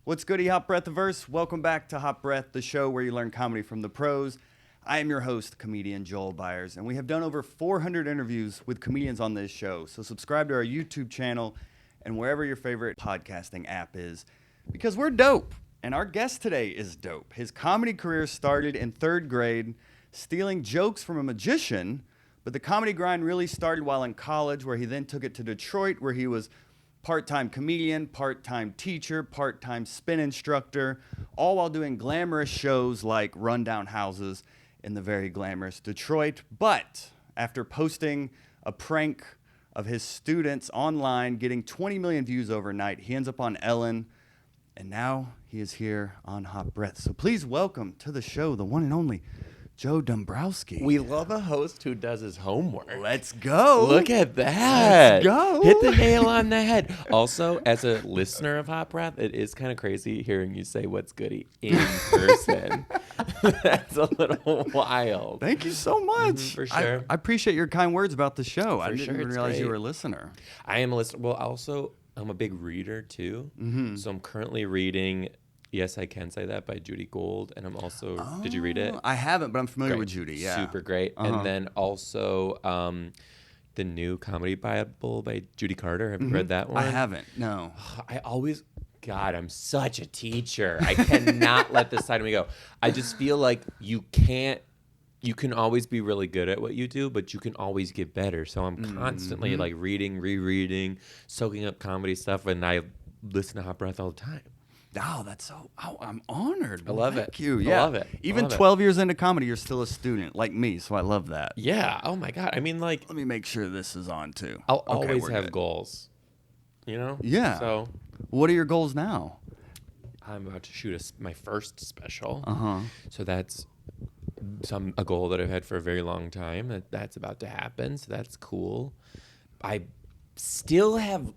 What's goody, Hot Breathiverse? Welcome back to Hot Breath, the show where you learn comedy from the pros. I am your host, comedian Joel Byers, and we have done over 400 interviews with comedians on this show. So subscribe to our YouTube channel and wherever your favorite podcasting app is, because we're dope. And our guest today is dope. His comedy career started in third grade, stealing jokes from a magician, but the comedy grind really started while in college, where he then took it to Detroit, where he was part-time comedian, part-time teacher, part-time spin instructor, all while doing glamorous shows like Rundown Houses in the very glamorous Detroit. But after posting a prank of his students online, getting 20 million views overnight, he ends up on Ellen, and now he is here on Hot Breath. So please welcome to the show the one and only Joe Dombrowski. We love a host who does his homework. Let's go. Look at that. Let's go. Hit the nail on the head. Also, as a listener of Hot Breath, it is kind of crazy hearing you say what's goody in person. That's a little wild. Thank you so much. For sure. I appreciate your kind words about the show. I didn't sure, even it's realize you great. were a listener. I am a listener. Well, also, I'm a big reader, too. Mm-hmm. So I'm currently reading Yes, I Can Say That by Judy Gold. And I'm also, did you read it? I haven't, but I'm familiar Great. with Judy. Yeah. Super great. Uh-huh. And then also the new comedy Bible by Judy Carter. Have you read that one? I haven't. No. God, I'm such a teacher. I cannot let this side of me go. I just feel like you can always be really good at what you do, but you can always get better. So I'm constantly like reading, rereading, soaking up comedy stuff, and I listen to Hot Breath all the time. Oh, that's so. Oh, I'm honored. I love Thank it. you. I Yeah. love it. Even love it. 12 years into comedy, you're still a student like me, so I love that. Yeah. Oh my God. I mean, like, Let me make sure this is on too. I'll Okay, always we're have good. goals. You know? Yeah. So What are your goals now? I'm about to shoot my first special. Uh-huh. So that's a goal that I've had for a very long time. That's about to happen. So that's cool. I still have,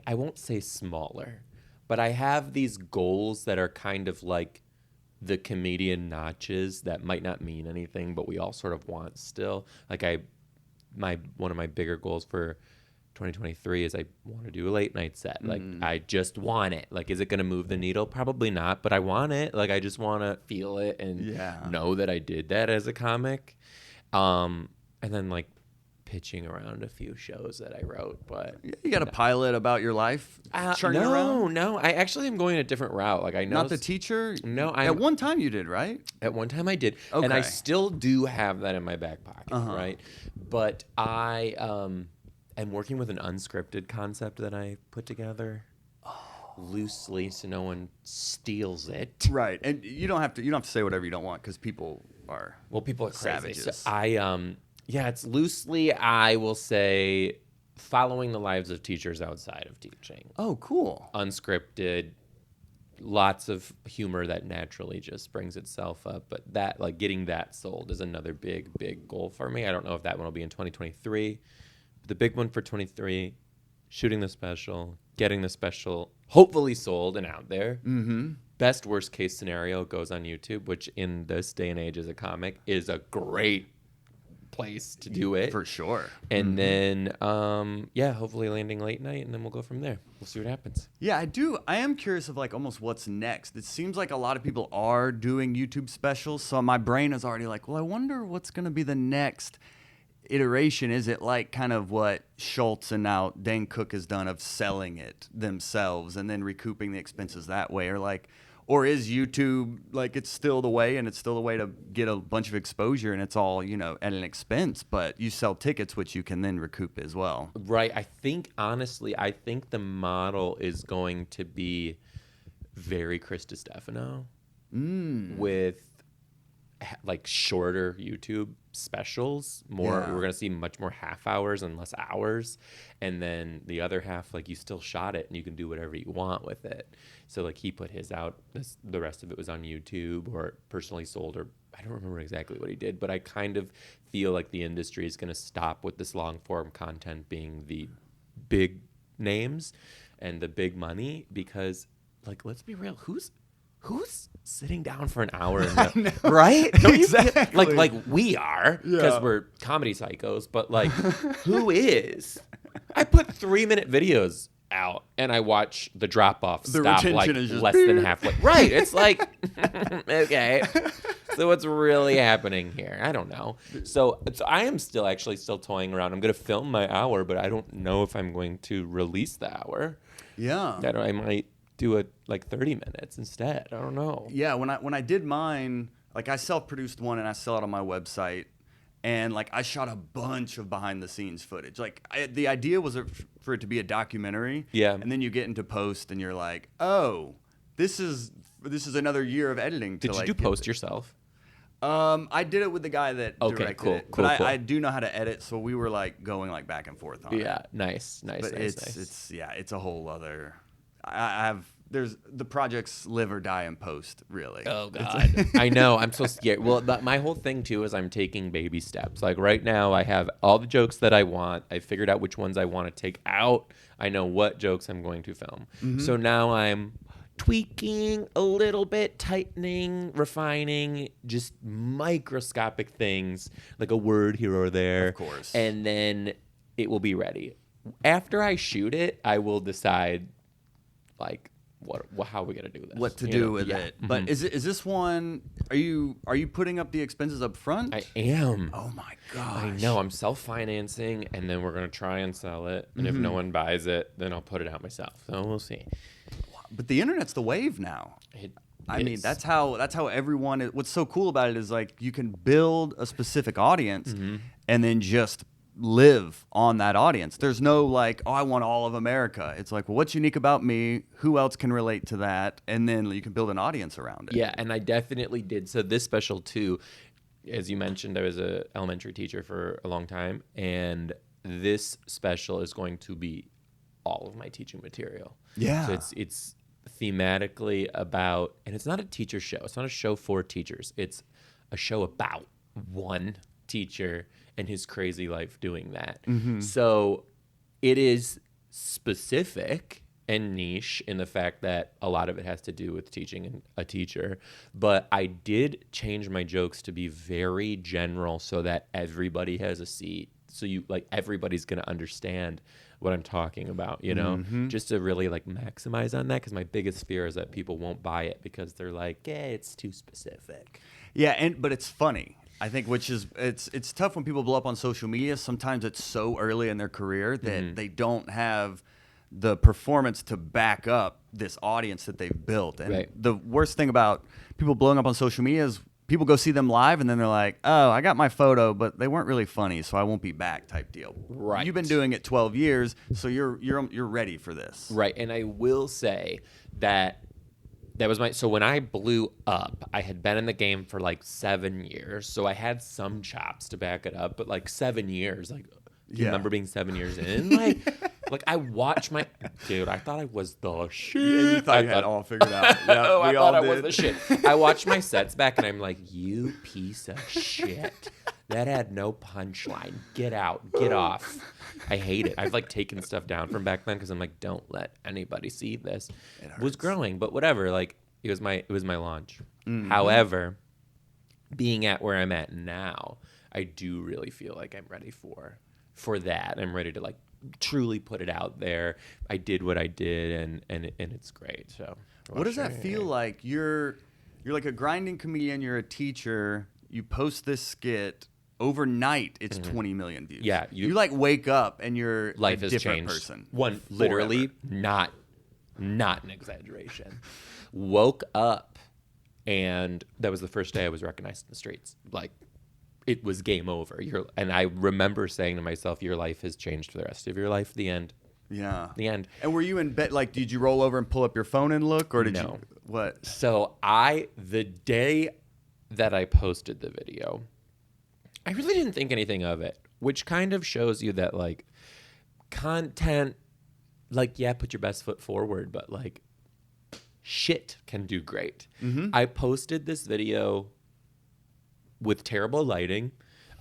I won't say smaller, but I have these goals that are kind of like the comedian notches that might not mean anything, but we all sort of want still. Like one of my bigger goals for 2023 is I want to do a late night set. Like I just want it. Like, is it going to move the needle? Probably not, but I want it. Like, I just want to feel it and know that I did that as a comic. And then like pitching around a few shows that I wrote, but You got a pilot about your life churning around? No. I actually am going a different route. Like I know Not the teacher? No, At one time you did, right? At one time I did, and I Okay. still do have that in my back pocket, Uh-huh. right? But I am working with an unscripted concept that I put together loosely, so no one steals it. Right. And you don't have to say whatever you don't want, because people are People are crazy. savages. So it's loosely, I will say, following the lives of teachers outside of teaching. Oh, cool. Unscripted, lots of humor that naturally just brings itself up. But that, like, getting that sold is another big, big goal for me. I don't know if that one will be in 2023. But the big one for 23, shooting the special, getting the special hopefully sold and out there. Mm-hmm. Best worst case scenario goes on YouTube, which in this day and age as a comic is a great place to do it. For sure. And then, hopefully landing late night, and then we'll go from there. We'll see what happens. Yeah, I am curious of like almost what's next. It seems like a lot of people are doing YouTube specials, so my brain is already like, well, I wonder what's going to be the next iteration. Is it like kind of what Schultz and now Dane Cook has done of selling it themselves and then recouping the expenses that way? Or is YouTube like it's still the way, and it's still the way to get a bunch of exposure, and it's all, at an expense, but you sell tickets, which you can then recoup as well. Right. Honestly, I think the model is going to be very Chris DiStefano with like shorter YouTube specials. We're going to see much more half hours and less hours. And then the other half, like, you still shot it and you can do whatever you want with it. So like he put his out, the rest of it was on YouTube or personally sold, or I don't remember exactly what he did, but I kind of feel like the industry is going to stop with this long form content being the big names and the big money, because, like, let's be real, who's sitting down for an hour and right? Don't you feel- Exactly. like we are, because we're comedy psychos, but like who is? I put 3-minute videos out, and I watch the drop off The stop retention like is just less than halfway. Right. It's like, okay. So what's really happening here? I don't know. So I am still toying around. I'm going to film my hour, but I don't know if I'm going to release the hour. Yeah. I might do it like 30 minutes instead. I don't know. Yeah, when I did mine, like I self-produced one and I sell it on my website, and like I shot a bunch of behind-the-scenes footage. Like the idea was for it to be a documentary. Yeah. And then you get into post and you're like, oh, this is another year of editing. Did you do post yourself? I did it with the guy that directed it, cool. I do know how to edit, so we were like going like back and forth on it. Yeah, nice. But it's a whole other. There's the projects live or die in post, really. Oh God, I know. I'm so scared. Well, my whole thing too is I'm taking baby steps. Like right now, I have all the jokes that I want. I figured out which ones I want to take out. I know what jokes I'm going to film. Mm-hmm. So now I'm tweaking a little bit, tightening, refining, just microscopic things like a word here or there. Of course. And then it will be ready. After I shoot it, I will decide like how are we gonna do this? What to do with Yeah. it? But is this one? Are you putting up the expenses up front? I am. Oh my gosh! I know. I'm self-financing, and then we're gonna try and sell it. And if no one buys it, then I'll put it out myself. So we'll see. But the internet's the wave now. I mean, that's how everyone. What's so cool about it is like you can build a specific audience, and then just live on that audience. There's no like, oh, I want all of America. It's like, well, what's unique about me? Who else can relate to that? And then you can build an audience around it. Yeah, and I definitely did. So this special too, as you mentioned, I was an elementary teacher for a long time, and this special is going to be all of my teaching material. Yeah. So it's thematically about, and it's not a teacher show. It's not a show for teachers. It's a show about one teacher and his crazy life doing that. So it is specific and niche in the fact that a lot of it has to do with teaching a teacher. But I did change my jokes to be very general so that everybody has a seat. So everybody's going to understand what I'm talking about, just to really like maximize on that. Because my biggest fear is that people won't buy it because they're like, it's too specific. Yeah, but it's funny. I think, which is it's tough when people blow up on social media. Sometimes it's so early in their career that they don't have the performance to back up this audience that they've built. And the worst thing about people blowing up on social media is people go see them live and then they're like, oh, I got my photo, but they weren't really funny, so I won't be back type deal. Right. You've been doing it 12 years, so you're ready for this. Right. And I will say that was so when I blew up, I had been in the game for like 7 years. So I had some chops to back it up, but like 7 years, like, do you remember being 7 years in? Like I watched dude, I thought I was the shit. Yeah, you thought you had it all figured out. Yeah, oh, I we thought all I was did. the shit. I watched my sets back and I'm like, you piece of shit. That had no punchline. Get out. Get off. I hate it. I've like taken stuff down from back then because I'm like, don't let anybody see this. It was growing, but whatever. Like it was my launch. However, being at where I'm at now, I do really feel like I'm ready for that. I'm ready to like truly put it out there. I did what I did, and it's great. So what does that feel like? You're like a grinding comedian. You're a teacher. You post this skit. Overnight, it's 20 million views. Yeah, you like wake up and you're life a has different changed. person. One literally, not an exaggeration. Woke up, and that was the first day I was recognized in the streets. Like, it was game over. And I remember saying to myself, "Your life has changed for the rest of your life." The end. Yeah. The end. And were you in bed? Like, did you roll over and pull up your phone and look, or did No. you what? So the day that I posted the video, I really didn't think anything of it, which kind of shows you that, like, content, like, yeah, put your best foot forward, but, like, shit can do great. I posted this video with terrible lighting.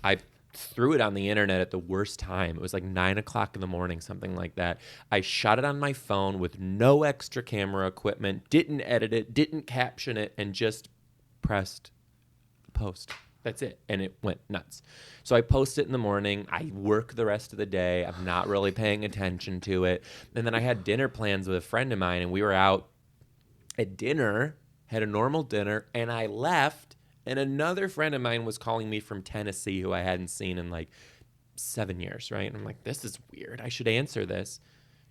I threw it on the internet at the worst time. It was like 9 o'clock in the morning, something like that. I shot it on my phone with no extra camera equipment, didn't edit it, didn't caption it, and just pressed post. That's it. And it went nuts. So I post it in the morning. I work the rest of the day. I'm not really paying attention to it. And then I had dinner plans with a friend of mine, and we were out at dinner, had a normal dinner, and I left. And another friend of mine was calling me from Tennessee who I hadn't seen in like 7 years, right? And I'm like, this is weird. I should answer this.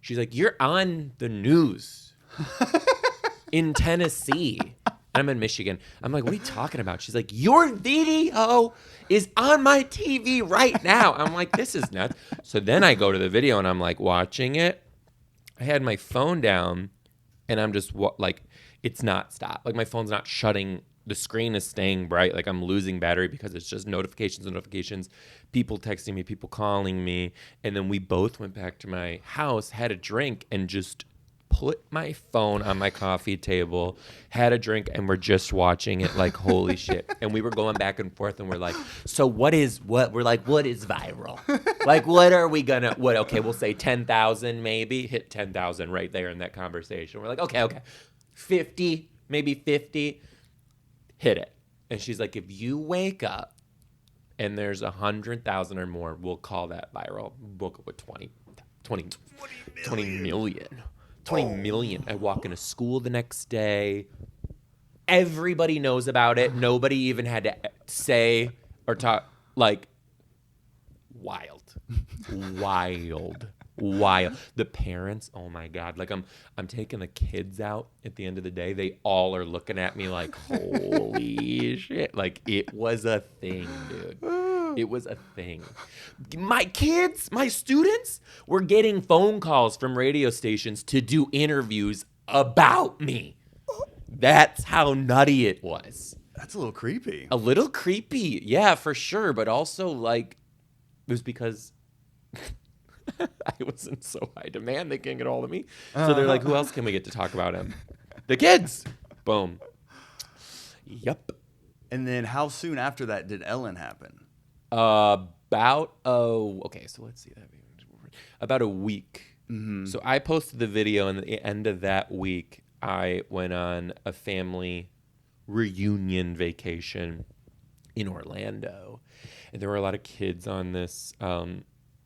She's like, you're on the news in Tennessee. I'm in Michigan. I'm like, what are you talking about? She's like, your video is on my TV right now. I'm like, this is nuts. So then I go to the video and I'm like watching it. I had my phone down and I'm just like, it's not stopped. Like my phone's not shutting. The screen is staying bright. Like I'm losing battery because it's just notifications and notifications. People texting me, people calling me. And then we both went back to my house, had a drink, and just put my phone on my coffee table, had a drink, and we're just watching it like, holy shit. And we were going back and forth, and we're like, so what is viral? Like, what are we gonna, okay, we'll say 10,000 maybe, hit 10,000 right there in that conversation. We're like, okay, 50, maybe 50, hit it. And she's like, if you wake up and there's 100,000 or more, we'll call that viral. We'll go with 20 million. 20 million. I walk into school the next day. Everybody knows about it. Nobody even had to say or talk. Like, wild. The parents, oh my God. Like, I'm taking the kids out at the end of the day. They all are looking at me like, holy shit. Like, it was a thing, dude. It was a thing. My kids, my students were getting phone calls from radio stations to do interviews about me. That's how nutty it was. That's a little creepy. A little creepy. Yeah, for sure. But also, like, it was because I was in so high demand, they can't get a hold of me. So they're like, who else can we get to talk about him? The kids. Boom. Yep. And then how soon after that did Ellen happen? About so let's see that. About a week. Mm-hmm. So I posted the video, and at the end of that week, I went on a family reunion vacation in Orlando, and there were a lot of kids on this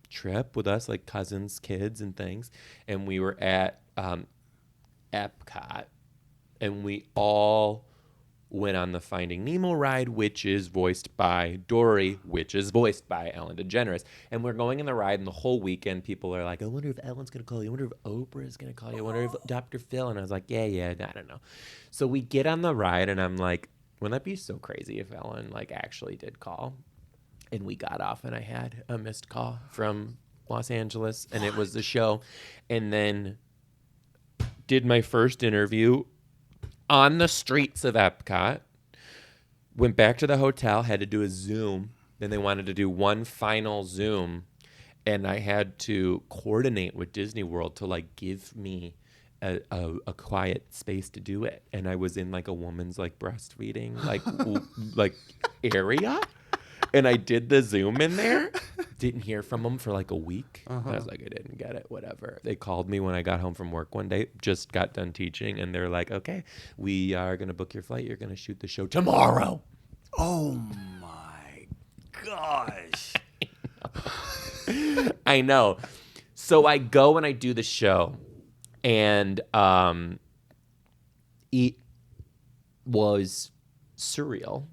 trip with us, like cousins, kids, and things. And we were at Epcot, and we all went on the Finding Nemo ride, which is voiced by Dory, which is voiced by Ellen DeGeneres. And we're going in the ride, and the whole weekend, people are like, I wonder if Ellen's going to call you. I wonder if Oprah is going to call you. I wonder if Dr. Phil. And I was like, yeah, I don't know. So we get on the ride, and I'm like, wouldn't that be so crazy if Ellen, like, actually did call? And we got off, and I had a missed call from Los Angeles, and it was the show. And then did my first interview on the streets of Epcot, went back to the hotel, had to do a Zoom. Then they wanted to do one final Zoom, and I had to coordinate with Disney World to, like, give me a quiet space to do it. And I was in, like, a woman's, like, breastfeeding, like area. And I did the Zoom in there. Didn't hear from them for like a week. I was like, I didn't get it, whatever. They called me when I got home from work one day, just got done teaching, and they're like, okay, we are going to book your flight. You're going to shoot the show tomorrow. Oh, my gosh. I know. So I go and I do the show, and it was surreal,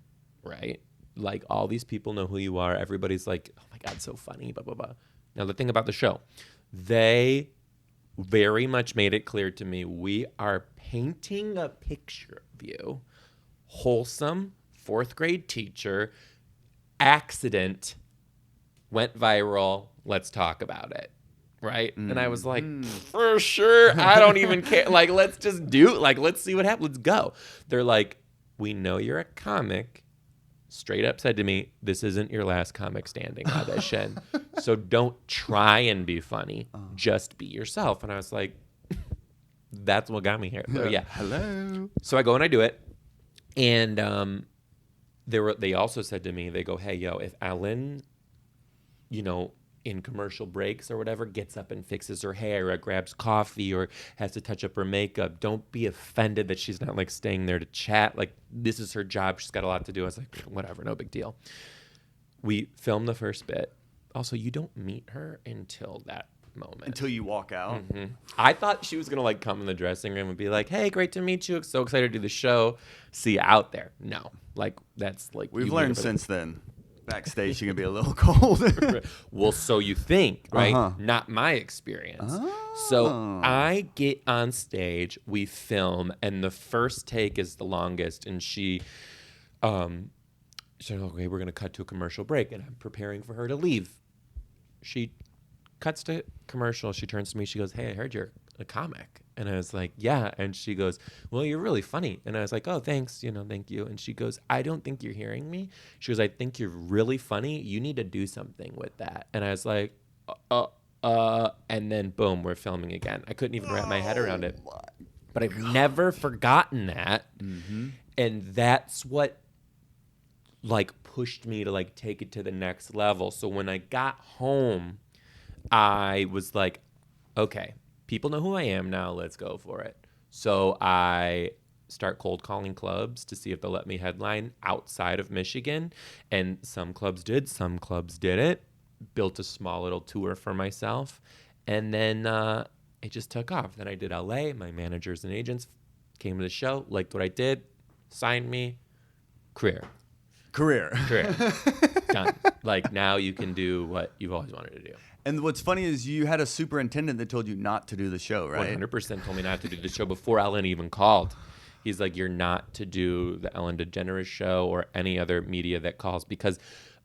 right? Like, all these people know who you are. Everybody's like, oh my God, so funny, blah, blah, blah. Now, the thing about the show, they very much made it clear to me, we are painting a picture of you. Wholesome, 4th grade teacher, accident, went viral, let's talk about it. Right? And I was like, for sure, I don't even care. Like, let's just do it. Like, let's see what happens. Let's go. They're like, we know you're a comic. Straight up said to me, this isn't your last comic standing audition. So don't try and be funny. Just be yourself. And I was like, that's what got me here. So, yeah. Hello. So I go and I do it. And they also said to me, they go, hey, yo, if Ellen, in commercial breaks or whatever, gets up and fixes her hair or grabs coffee or has to touch up her makeup. Don't be offended that she's not like staying there to chat. Like, this is her job. She's got a lot to do. I was like, whatever, no big deal. We filmed the first bit. Also, you don't meet her until that moment. Until you walk out. Mm-hmm. I thought she was going to like come in the dressing room and be like, hey, great to meet you. So excited to do the show. See you out there. No, like that's like. We've learned since then. Backstage, she can be a little cold. Well, so you think, right? Uh-huh. Not my experience. Oh. So I get on stage, we film, and the first take is the longest. And she said, okay, we're going to cut to a commercial break. And I'm preparing for her to leave. She cuts to commercial. She turns to me. She goes, hey, I heard you're a comic. And I was like, yeah. And she goes, well, you're really funny. And I was like, oh, thanks. Thank you. And she goes, I don't think you're hearing me. She goes, I think you're really funny. You need to do something with that. And I was like, and then boom, we're filming again. I couldn't even wrap my head around it. But I've never forgotten that. Mm-hmm. And that's what like pushed me to like take it to the next level. So when I got home, I was like, okay, people know who I am now. Let's go for it. So I start cold calling clubs to see if they'll let me headline outside of Michigan. And some clubs did, some clubs didn't. Built a small little tour for myself. And then it just took off. Then I did LA. My managers and agents came to the show, liked what I did, signed me. Career. Done. Like, now you can do what you've always wanted to do. And what's funny is you had a superintendent that told you not to do the show, right? 100% told me not to do the show before Ellen even called. He's like, you're not to do the Ellen DeGeneres show or any other media that calls, because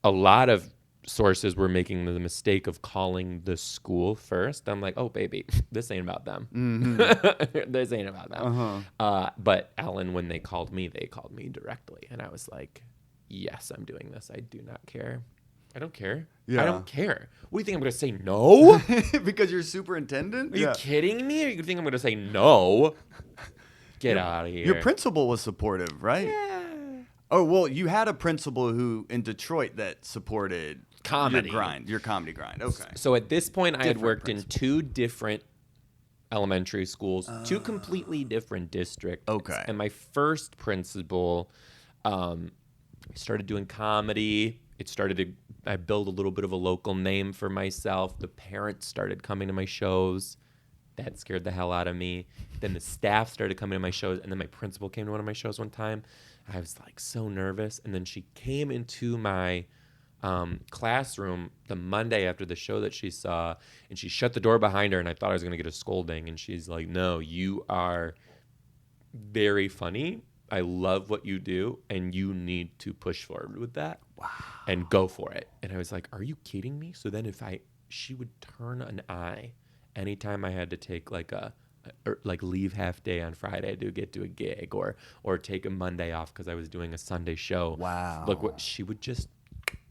a lot of sources were making the mistake of calling the school first. I'm like, oh, baby, this ain't about them. Mm-hmm. This ain't about them. Uh-huh. But Ellen, when they called me directly. And I was like, yes, I'm doing this. I do not care. I don't care. Yeah. I don't care. What do you think I'm going to say no? Because you're superintendent? Are you kidding me? Or you think I'm going to say no? Get out of here. Your principal was supportive, right? Yeah. Oh, well, you had a principal who in Detroit that supported comedy. Your comedy grind. Okay. So at this point, I had worked in 2 different elementary schools, 2 completely different districts. Okay. And my first principal, I started doing comedy. I built a little bit of a local name for myself. The parents started coming to my shows. That scared the hell out of me. Then the staff started coming to my shows, and then my principal came to one of my shows one time. I was like so nervous. And then she came into my classroom the Monday after the show that she saw, and she shut the door behind her, and I thought I was going to get a scolding. And she's like, no, you are very funny. I love what you do, and you need to push forward with that. Wow. And go for it. And I was like, are you kidding me? So then she would turn an eye anytime I had to take like leave half day on Friday to get to a gig or take a Monday off because I was doing a Sunday show. Wow. Look, she would just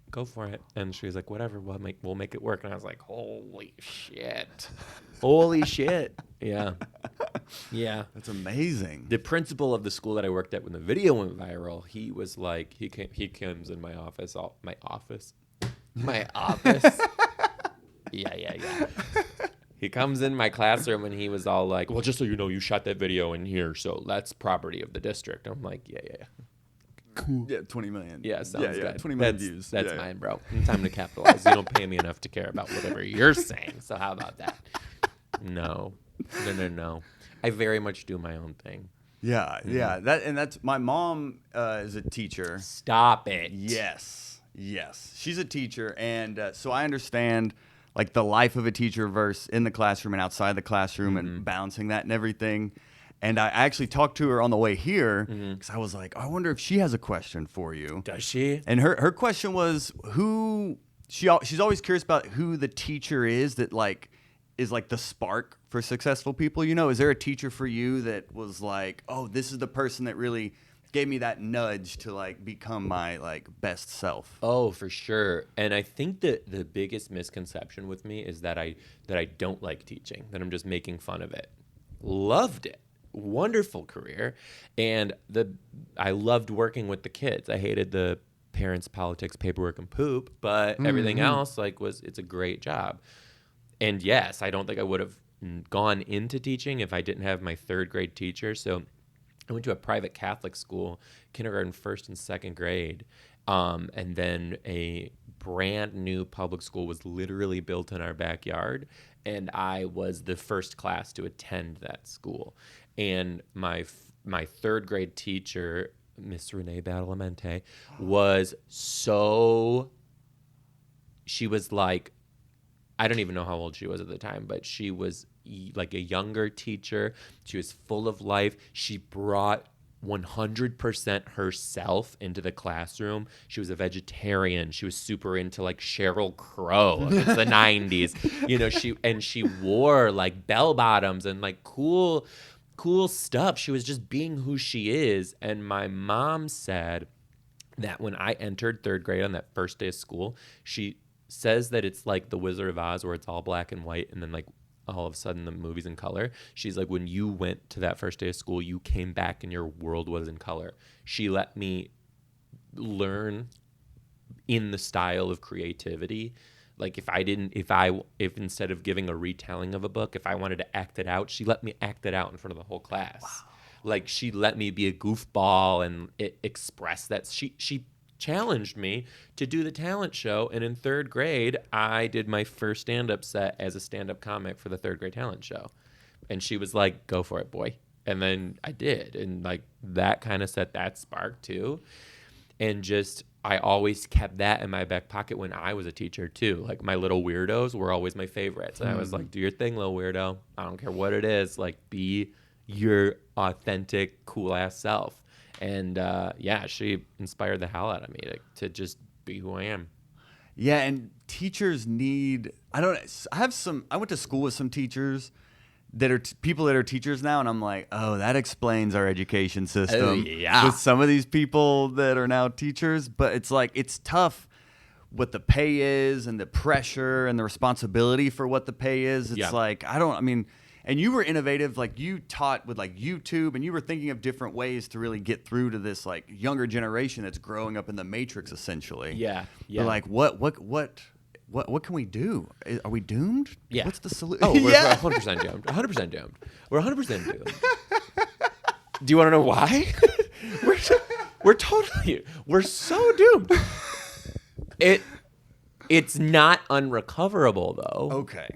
go for it. And she was like, whatever, we'll make it work. And I was like, holy shit. Holy shit. Yeah. Yeah. That's amazing. The principal of the school that I worked at when the video went viral, he was like, he comes in my office. My office. Yeah. He comes in my classroom and he was all like, well, just so you know, you shot that video in here, so that's property of the district. I'm like, yeah. Cool. Yeah, 20 million. Yeah, sounds good. 20 million views. That's mine, bro. Time to capitalize. You don't pay me enough to care about whatever you're saying, so how about that? No. I very much do my own thing. Yeah, yeah. That's my mom is a teacher. Stop it. Yes. She's a teacher, and so I understand like the life of a teacher versus in the classroom and outside the classroom and balancing that and everything. And I actually talked to her on the way here because I was like, I wonder if she has a question for you. Does she? And her question was she's always curious about who the teacher is that like is like the spark for successful people. You know, is there a teacher for you that was like, oh, this is the person that really gave me that nudge to like become my like best self? Oh, for sure. And I think that the biggest misconception with me is that I don't like teaching, that I'm just making fun of it. Loved it. Wonderful career. And I loved working with the kids. I hated the parents, politics, paperwork, and poop, but everything else it's a great job. And yes, I don't think I would have gone into teaching if I didn't have my third grade teacher. So I went to a private Catholic school, kindergarten, first and second grade, and then a brand new public school was literally built in our backyard, and I was the first class to attend that school. And my third grade teacher, Miss Renee Badalamenti, she was like, I don't even know how old she was at the time, but she was like a younger teacher. She was full of life. She brought 100% herself into the classroom. She was a vegetarian. She was super into like Sheryl Crow. It's the 90s. She wore like bell bottoms and like cool stuff. She was just being who she is. And my mom said that when I entered third grade on that first day of school, she says that it's like the Wizard of Oz where it's all black and white and then like all of a sudden the movie's in color. She's like, when you went to that first day of school, you came back and your world was in color. She let me learn in the style of creativity. Like if instead of giving a retelling of a book, if I wanted to act it out, she let me act it out in front of the whole class. Wow. Like she let me be a goofball and express that. She challenged me to do the talent show, and in third grade I did my first stand-up set as a stand-up comic for the third grade talent show, and she was like, go for it, boy. And then I did, and like that kind of set that spark too. And just I always kept that in my back pocket when I was a teacher too. Like my little weirdos were always my favorites, and I was like, do your thing, little weirdo. I don't care what it is, like be your authentic cool ass self. And she inspired the hell out of me to just be who I am. Yeah, and teachers need. I went to school with some teachers that are people that are teachers now, and I'm like, oh, that explains our education system. Oh, yeah. With some of these people that are now teachers, but it's like it's tough what the pay is and the pressure and the responsibility for what the pay is. It's like and you were innovative, like you taught with like YouTube, and you were thinking of different ways to really get through to this like younger generation that's growing up in the matrix essentially. Yeah. But like what can we do? Are we doomed? Yeah. What's the solution? Oh, we're 100% doomed. 100% doomed. We're 100% doomed. Do you want to know why? we're so doomed. It's not unrecoverable though. Okay.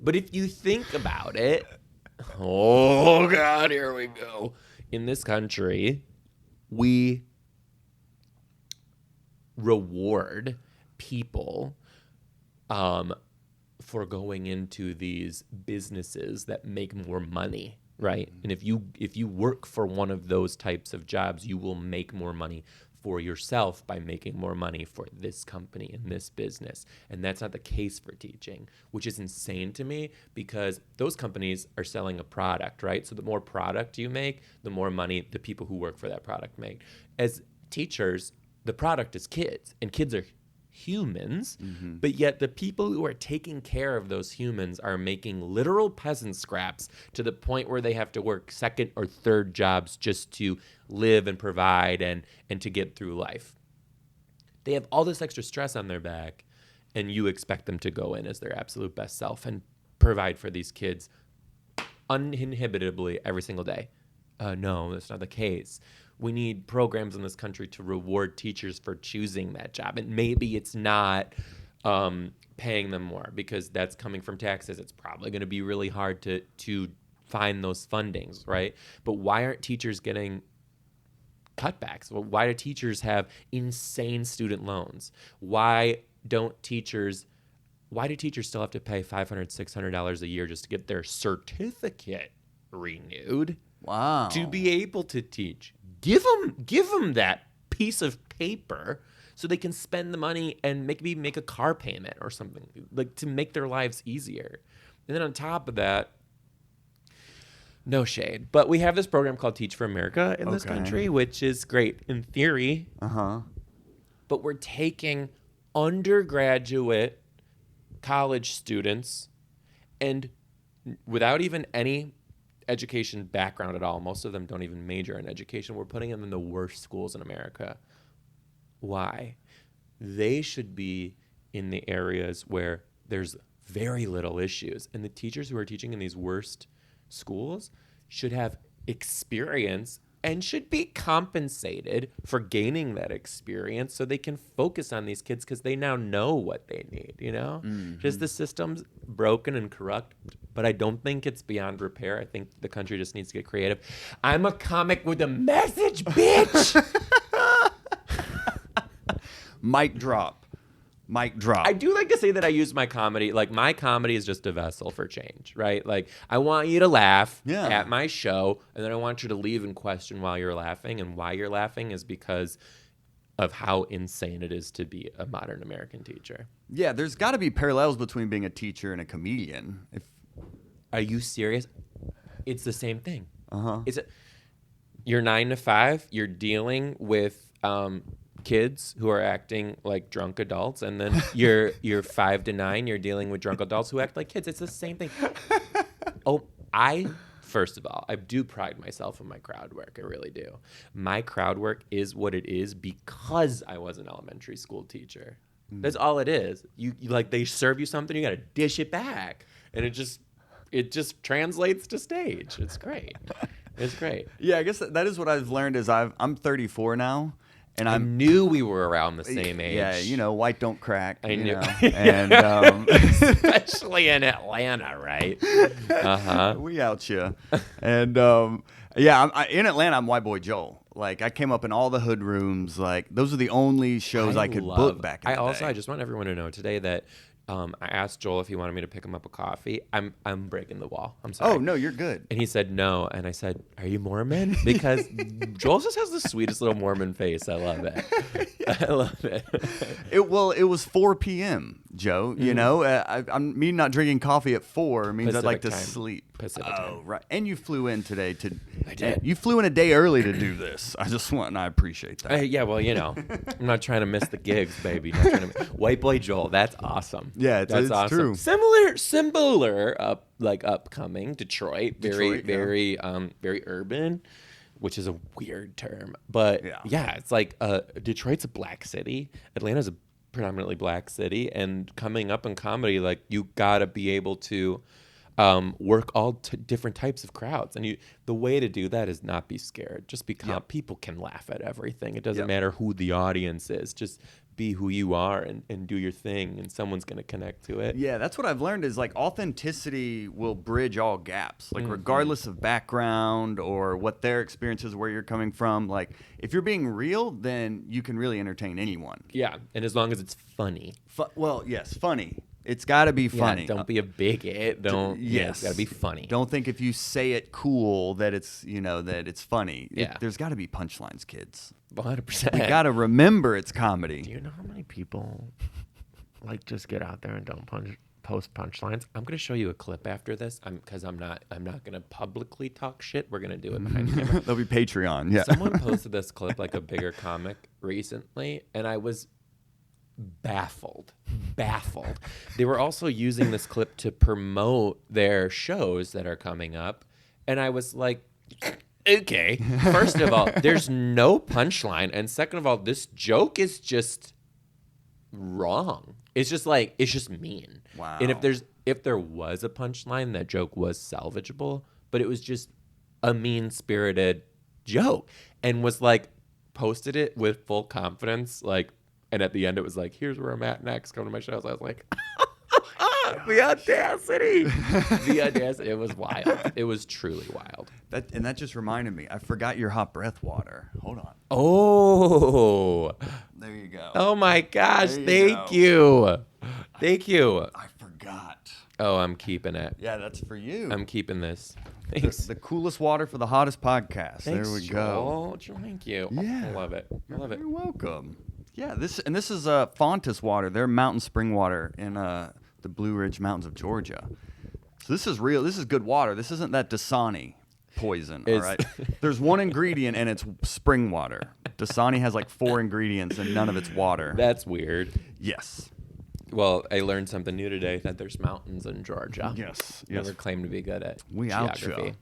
But if you think about it, oh God, here we go. In this country, we reward people for going into these businesses that make more money, right? And if you work for one of those types of jobs, you will make more money for yourself by making more money for this company and this business. And that's not the case for teaching, which is insane to me because those companies are selling a product, right? So the more product you make, the more money the people who work for that product make. As teachers, the product is kids, and kids are humans, but yet the people who are taking care of those humans are making literal peasant scraps to the point where they have to work second or third jobs just to live and provide and to get through life. They have all this extra stress on their back, and you expect them to go in as their absolute best self and provide for these kids uninhibitably every single day. No, that's not the case. We need programs in this country to reward teachers for choosing that job. And maybe it's not paying them more because that's coming from taxes. It's probably going to be really hard to find those fundings, right? But why aren't teachers getting cutbacks? Well, why do teachers have insane student loans? Why do teachers still have to pay $500, $600 a year just to get their certificate renewed? Wow. To be able to teach. Give them that piece of paper so they can spend the money and maybe make a car payment or something, like to make their lives easier. And then on top of that, no shade, but we have this program called Teach for America in this country, which is great in theory. But we're taking undergraduate college students and without even any education background at all. Most of them don't even major in education. We're putting them in the worst schools in America. Why? They should be in the areas where there's very little issues. And the teachers who are teaching in these worst schools should have experience and should be compensated for gaining that experience so they can focus on these kids because they now know what they need, you know? Mm-hmm. Just the system's broken and corrupt, but I don't think it's beyond repair. I think the country just needs to get creative. I'm a comic with a message, bitch! Mic drop. Mic drop. I do like to say that I use my comedy. Like, my comedy is just a vessel for change, right? Like, I want you to laugh at my show, and then I want you to leave and question while you're laughing. And why you're laughing is because of how insane it is to be a modern American teacher. Yeah, there's got to be parallels between being a teacher and a comedian. Are you serious? It's the same thing. Uh-huh. You're 9 to 5. You're dealing with kids who are acting like drunk adults, and then you're 5 to 9. You're dealing with drunk adults who act like kids. It's the same thing. First of all, I do pride myself in my crowd work. I really do. My crowd work is what it is because I was an elementary school teacher. That's all it is. You like, they serve you something, you got to dish it back, and it just translates to stage. It's great. It's great. Yeah, I guess that is what I've learned. Is I'm 34 now. And I knew we were around the same age. Yeah, you know, white don't crack. I knew. And especially in Atlanta, right? Uh-huh. We out you. And in Atlanta, I'm White Boy Joel. Like, I came up in all the hood rooms. Like, those are the only shows I could book back in the day. I just want everyone to know today that I asked Joel if he wanted me to pick him up a coffee. I'm breaking the wall. I'm sorry. Oh, no, you're good. And he said no. And I said, are you Mormon? Because Joel just has the sweetest little Mormon face. I love it. I love it. It was 4 p.m., Joe. Mm-hmm. You know, me not drinking coffee at 4 means Pacific I'd like to time. sleep. Pacific time. time. Right. And you flew in today to. I did. You flew in a day early to do this. I appreciate that. Yeah, well, you know, I'm not trying to miss the gigs, baby. Not trying to White Boy Joel, that's awesome. Yeah, it's awesome. true. Similar upcoming Detroit, very urban, which is a weird term, but yeah, it's like Detroit's a black city. Atlanta's a predominantly black city, and coming up in comedy, like, you gotta be able to work all different types of crowds, and the way to do that is not be scared. Just because people can laugh at everything. It doesn't matter who the audience is. Just be who you are and do your thing, and someone's going to connect to it. Yeah, that's what I've learned is, like, authenticity will bridge all gaps. Like, regardless of background or what their experience is, where you're coming from. Like, if you're being real, then you can really entertain anyone. Yeah, and as long as it's funny. Funny. It's got to be funny. Yeah, don't be a bigot. It's got to be funny. Don't think if you say it cool that it's funny. Yeah. There's got to be punchlines, kids. 100%. We got to remember it's comedy. Do you know how many people like just get out there and don't post punchlines? I'm going to show you a clip after this because I'm not going to publicly talk shit. We're going to do it behind the camera. There'll be Patreon. Yeah. Someone posted this clip, like a bigger comic, recently, and I was baffled. They were also using this clip to promote their shows that are coming up, and I was like, okay, first of all, there's no punchline, and second of all, this joke is just wrong. It's just mean. Wow. And if there was a punchline, that joke was salvageable, but it was just a mean-spirited joke, and was like, posted it with full confidence, like. And at the end, it was like, here's where I'm at next. Come to my shows. I was like, the audacity. The audacity. It was wild. It was truly wild. That just reminded me. I forgot your hot breath water. Hold on. Oh. There you go. Oh, my gosh. Thank you. Thank you. I forgot. Oh, I'm keeping it. Yeah, that's for you. I'm keeping this. Thanks. The coolest water for the hottest podcast. Thanks, there we go. Joel. Thank you. Yeah. I love it. You're welcome. Yeah, this is Fontes water. They're mountain spring water in the Blue Ridge Mountains of Georgia. So this is real. This is good water. This isn't that Dasani poison, all right? There's one ingredient, and it's spring water. Dasani has like 4 ingredients, and none of it's water. That's weird. Yes. Well, I learned something new today, that there's mountains in Georgia. Yes. Never claimed to be good at Okay, geography.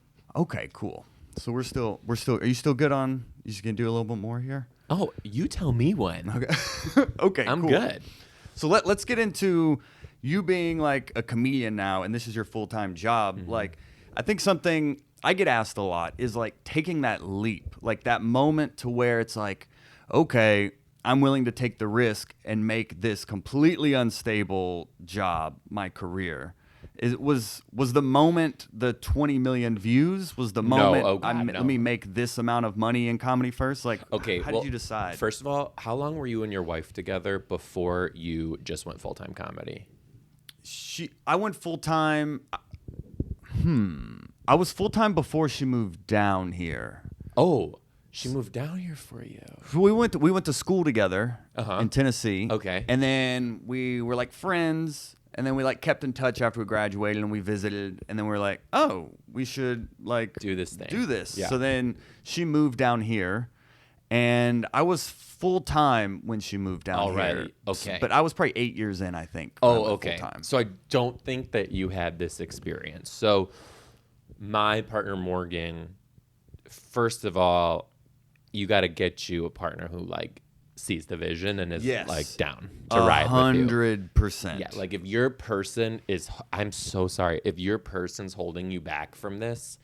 cool. So we're still. Are you still good on? You just gonna do a little bit more here? Oh, you tell me when. Okay. Okay, I'm cool. good. So let's get into you being like a comedian now, and this is your full-time job. Like, I think something I get asked a lot is like taking that leap, like that moment to where it's like, okay, I'm willing to take the risk and make this completely unstable job my career. Was the moment the 20 million views? Was the No, moment oh God, no. let me make this amount of money in comedy first? Like, Okay, how well, did you decide? First of all, how long were you and your wife together before you just went full-time comedy? I went full time. I was full time before she moved down here. Oh, she moved down here for you. We went to school together Uh-huh. in Tennessee. Okay. And then we were like friends, and then we like kept in touch after we graduated, and we visited, and then we were like, oh, we should like Do this thing. Do this. Yeah. So then she moved down here, and I was full time when she moved down Already. here. Okay. But I was probably 8 years in, I think. when I Oh, went okay. full-time. So I don't think that you had this experience. So my partner Morgan, first of all, you got to get you a partner who like sees the vision and is Yes. like down to ride with you. 100%. Yeah, like if your person is, I'm so sorry, if your person's holding you back from this,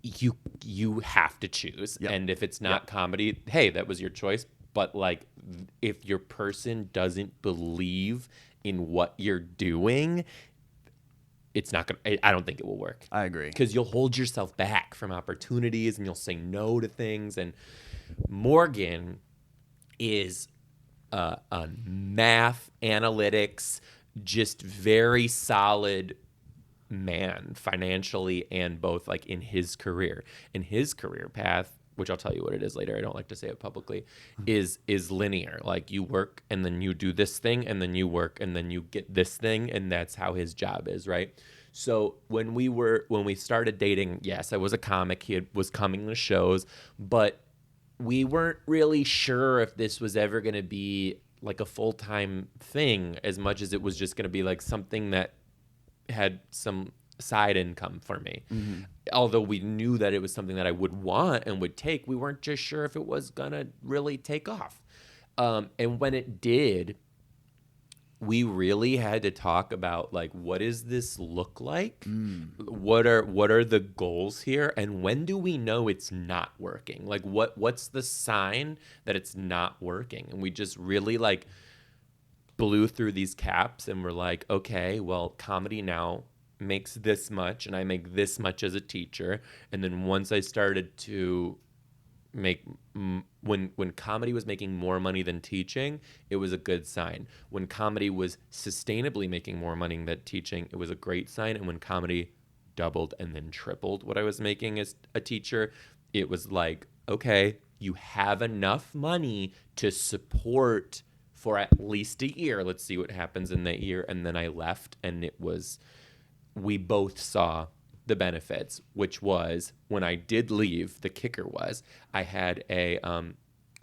you have to choose. Yep. And if it's not comedy, hey, that was your choice. But like, if your person doesn't believe in what you're doing, it's not gonna. I don't think it will work. I agree. Because you'll hold yourself back from opportunities and you'll say no to things. And Morgan is a math, analytics, just very solid man financially and both like in his career. In his career path, which I'll tell you what it is later, I don't like to say it publicly, is linear. Like you work and then you do this thing and then you work and then you get this thing, and that's how his job is, right? So when we started dating, yes, I was a comic. He was coming to shows, but we weren't really sure if this was ever going to be like a full-time thing as much as it was just going to be like something that had some side income for me. Mm-hmm. Although we knew that it was something that I would want and would take, we weren't just sure if it was going to really take off. And when it did, we really had to talk about like, what does this look like? What are the goals here? And when do we know it's not working? Like what's the sign that it's not working? And we just really like blew through these caps and we're like, okay, well, comedy now makes this much and I make this much as a teacher. And then once I started to make when comedy was making more money than teaching, it was a good sign. When comedy was sustainably making more money than teaching, it was a great sign. And when comedy doubled and then tripled what I was making as a teacher, it was like, okay, you have enough money to support for at least a year. Let's see what happens in that year. And then I left, and we both saw the benefits, which was when I did leave, the kicker was I had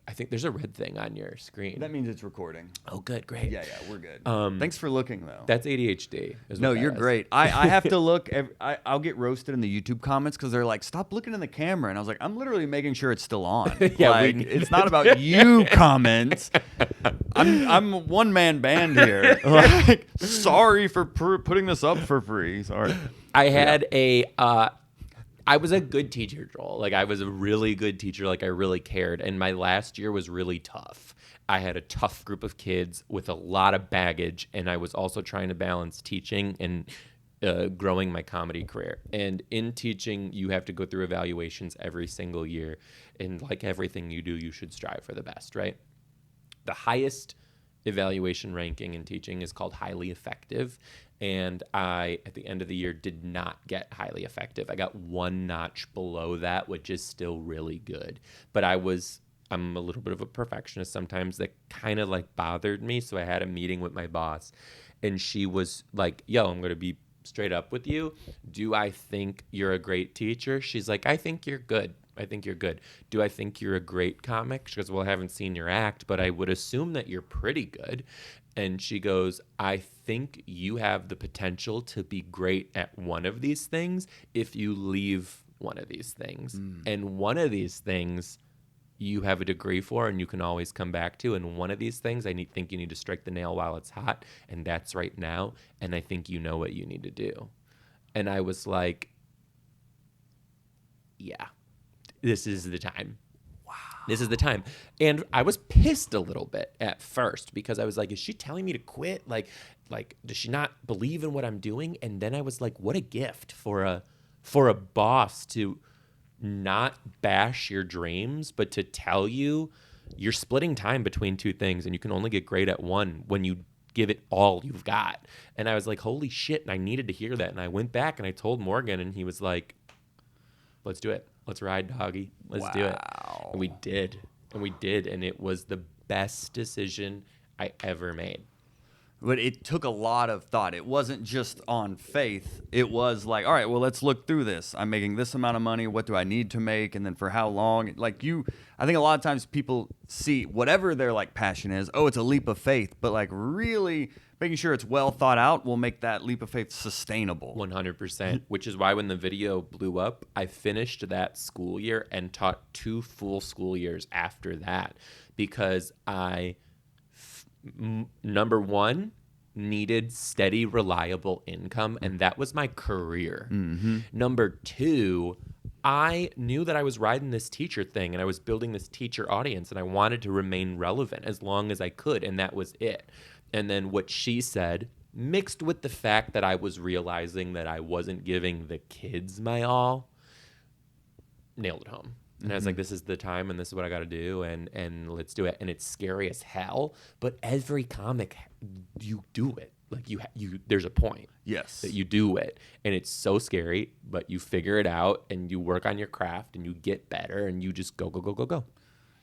I think there's a red thing on your screen. That means it's recording. Oh, good. Great. Yeah, we're good. Thanks for looking, though. That's ADHD. No, you're great. I have to look. I'll get roasted in the YouTube comments because they're like, stop looking in the camera. And I was like, I'm literally making sure it's still on. Yeah, like, it's not about you comments. I'm a one-man band here. Like, sorry for putting this up for free. Sorry. I had I was a good teacher, Joel. Like, I was a really good teacher. Like, I really cared. And my last year was really tough. I had a tough group of kids with a lot of baggage, and I was also trying to balance teaching and growing my comedy career. And in teaching, you have to go through evaluations every single year. And like everything you do, you should strive for the best, right? The highest evaluation ranking in teaching is called highly effective. And I, at the end of the year, did not get highly effective. I got one notch below that, which is still really good. But I'm a little bit of a perfectionist sometimes. That kind of like bothered me. So I had a meeting with my boss, and she was like, yo, I'm going to be straight up with you. Do I think you're a great teacher? She's like, I think you're good. I think you're good. Do I think you're a great comic? She goes, well, I haven't seen your act, but I would assume that you're pretty good. And she goes, I think you have the potential to be great at one of these things if you leave one of these things. And one of these things you have a degree for and you can always come back to. And one of these things, think you need to strike the nail while it's hot. And that's right now. And I think you know what you need to do. And I was like, yeah, this is the time. Wow. This is the time. And I was pissed a little bit at first because I was like, is she telling me to quit? Like, does she not believe in what I'm doing? And then I was like, what a gift for a boss to not bash your dreams, but to tell you you're splitting time between two things and you can only get great at one when you give it all you've got. And I was like, holy shit. And I needed to hear that. And I went back and I told Morgan and he was like, let's do it. Let's ride, doggy. Let's do it. And we did. And it was the best decision I ever made. But it took a lot of thought. It wasn't just on faith. It was like, all right, well, let's look through this. I'm making this amount of money. What do I need to make? And then for how long? I think a lot of times people see whatever their like passion is. Oh, it's a leap of faith. But like really making sure it's well thought out will make that leap of faith sustainable. 100%, which is why when the video blew up, I finished that school year and taught 2 full school years after that because number one, needed steady, reliable income, and that was my career. Mm-hmm. Number 2, I knew that I was riding this teacher thing and I was building this teacher audience and I wanted to remain relevant as long as I could, and that was it. And then what she said, mixed with the fact that I was realizing that I wasn't giving the kids my all, nailed it home. And I was like, this is the time and this is what I got to do and let's do it. And it's scary as hell, but every comic, you do it. Like you there's a point. Yes. That you do it. And it's so scary, but you figure it out and you work on your craft and you get better and you just go.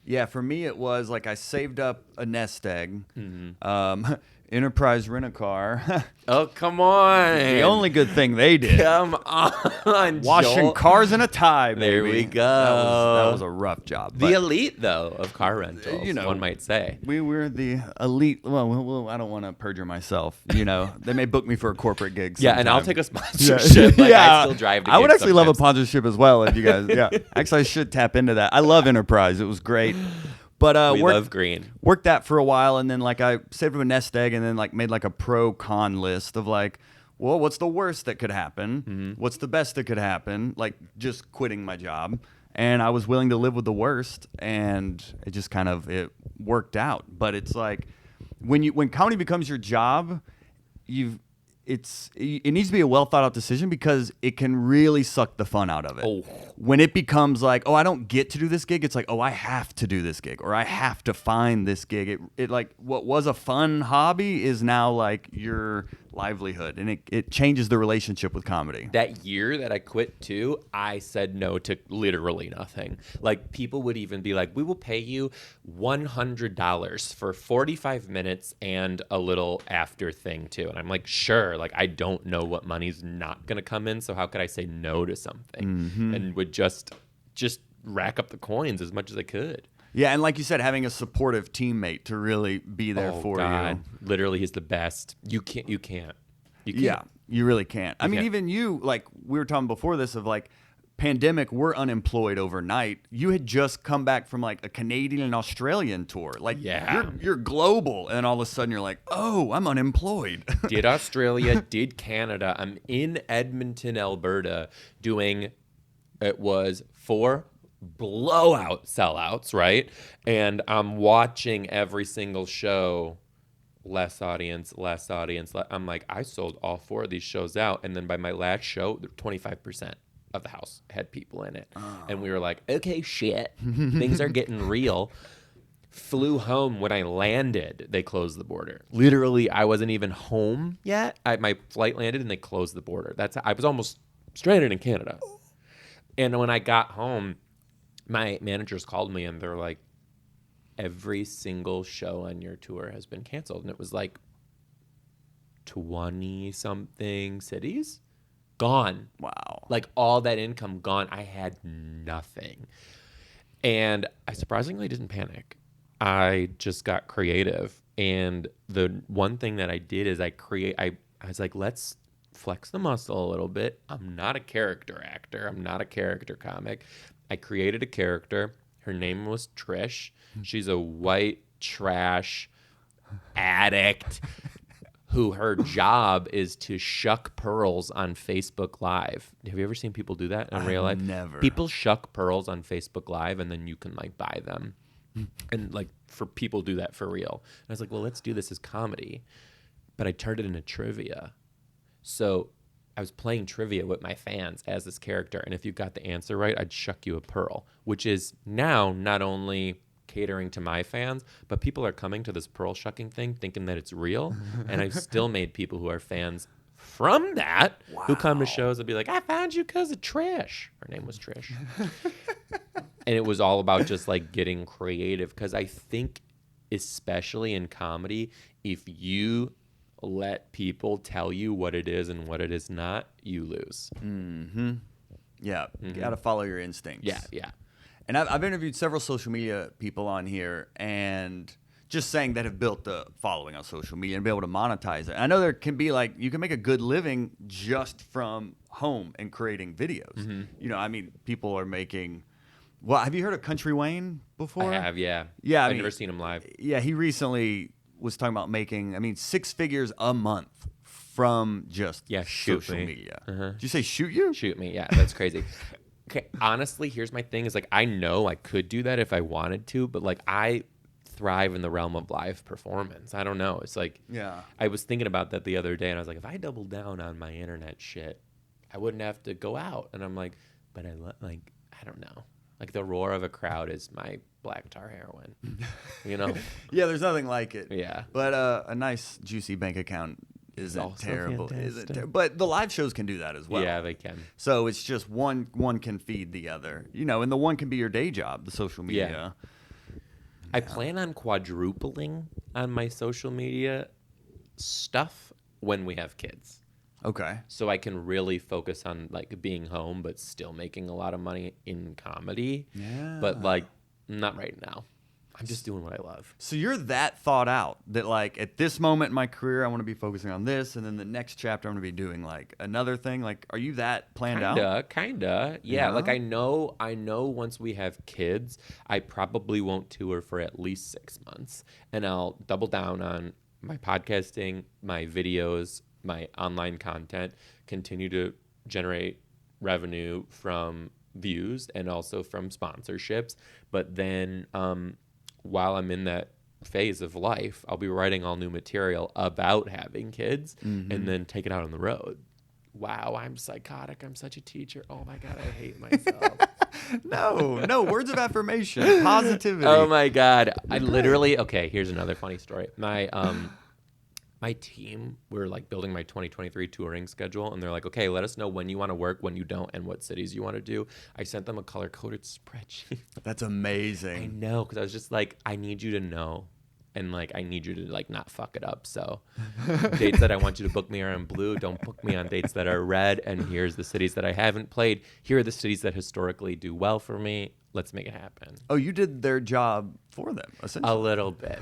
Yeah, for me it was like I saved up a nest egg. Mm-hmm. Enterprise Rent-A-Car. Oh, come on. The only good thing they did. Come on, Washing Joel. Cars in a tie, baby. There we go. That was a rough job. The elite, though, of car rentals, one might say. We were the elite. Well, I don't want to perjure myself. They may book me for a corporate gig sometime. Yeah, and I'll take a sponsorship. I still drive to I would actually sometimes. love a sponsorship as well if you guys. Yeah, actually, I should tap into that. I love Enterprise. It was great. But we love green. Worked that for a while, and then like I saved up a nest egg, and then like made like a pro-con list of like, well, what's the worst that could happen? Mm-hmm. What's the best that could happen? Like just quitting my job, and I was willing to live with the worst, and it just kind of it worked out. But it's like when comedy becomes your job, it needs to be a well thought out decision because it can really suck the fun out of it. Oh. When it becomes like, oh, I don't get to do this gig, it's like, oh, I have to do this gig or I have to find this gig. It like what was a fun hobby is now like your livelihood, and it changes the relationship with comedy. That year that I quit too, I said no to literally nothing. Like people would even be like, we will pay you $100 for 45 minutes and a little after thing too. And I'm like, sure. Like I don't know what money's not going to come in. So how could I say no to something? Mm-hmm. And would just rack up the coins as much as I could. Yeah, and like you said, having a supportive teammate to really be there for you. Literally, he's the best. You can't. Yeah, you really can't. I mean, even you, like we were talking before this of like pandemic, we're unemployed overnight. You had just come back from like a Canadian and Australian tour. Like you're global, and all of a sudden you're like, oh, I'm unemployed. Did Australia, did Canada. I'm in Edmonton, Alberta, doing, it was 4 blowout sellouts, right? And I'm watching every single show, less audience. I'm like, I sold all 4 of these shows out, and then by my last show, 25% of the house had people in it. Oh. And we were like, okay, shit, things are getting real. Flew home. When I landed, they closed the border. Literally, I wasn't even home yet. My flight landed and they closed the border. I was almost stranded in Canada. And when I got home, my managers called me and they're like, every single show on your tour has been canceled. And it was like 20-something cities gone. Wow. Like all that income gone. I had nothing. And I surprisingly didn't panic. I just got creative. And the one thing that I did is I was like, let's flex the muscle a little bit. I'm not a character actor. I'm not a character comic. I created a character. Her name was Trish. She's a white trash addict who her job is to shuck pearls on Facebook Live. Have you ever seen people do that in real life? Never. People shuck pearls on Facebook Live, and then you can like buy them. And like for people do that for real. And I was like, well, let's do this as comedy. But I turned it into trivia. So I was playing trivia with my fans as this character. And if you got the answer right, I'd shuck you a pearl, which is now not only catering to my fans, but people are coming to this pearl shucking thing thinking that it's real. And I've still made people who are fans from that who come to shows and be like, I found you because of Trish. Her name was Trish. And it was all about just like getting creative, because I think especially in comedy, if you let people tell you what it is and what it is not, you lose. Mm-hmm. Yeah, you got to follow your instincts. Yeah. And I've interviewed several social media people on here, and just saying that have built the following on social media and be able to monetize it. I know there can be like, you can make a good living just from home and creating videos. Mm-hmm. You know, I mean, people are making, well, have you heard of Country Wayne before? I have, yeah. Yeah, I've never seen him live. Yeah, he recently was talking about making, 6 figures a month from just social media. Did you say shoot you? Shoot me, yeah, that's crazy. Okay, honestly, here's my thing is like, I know I could do that if I wanted to, but like I thrive in the realm of live performance. I don't know. It's like, I was thinking about that the other day, and I was like, if I doubled down on my internet shit, I wouldn't have to go out. And I'm like, but I don't know. Like the roar of a crowd is my black tar heroin, you know? Yeah, there's nothing like it. Yeah. But a nice, juicy bank account isn't terrible. Fantastic. But the live shows can do that as well. Yeah, they can. So it's just one can feed the other, you know, and the one can be your day job, the social media. Yeah. I plan on quadrupling on my social media stuff when we have kids. Okay. So I can really focus on like being home, but still making a lot of money in comedy. Yeah. But like, not right now. I'm just doing what I love. So you're that thought out that like at this moment in my career, I want to be focusing on this. And then the next chapter, I'm going to be doing like another thing. Like, are you that planned out? Kinda. Yeah. Like I know once we have kids, I probably won't tour for at least 6 months, and I'll double down on my podcasting, my videos, my online content, continue to generate revenue from views and also from sponsorships. But then while I'm in that phase of life, I'll be writing all new material about having kids and then take it out on the road. Wow, I'm psychotic. I'm such a teacher. Oh my God, I hate myself. No, words of affirmation, positivity. Oh my God. I literally, okay, here's another funny story. My team, we're like building my 2023 touring schedule, and they're like, okay, let us know when you want to work, when you don't, and what cities you want to do. I sent them a color-coded spreadsheet. That's amazing. I know, because I was just like, I need you to know, and like, I need you to like not fuck it up. So dates that I want you to book me are in blue. Don't book me on dates that are red. And here's the cities that I haven't played. Here are the cities that historically do well for me. Let's make it happen. Oh, you did their job for them, essentially. A little bit.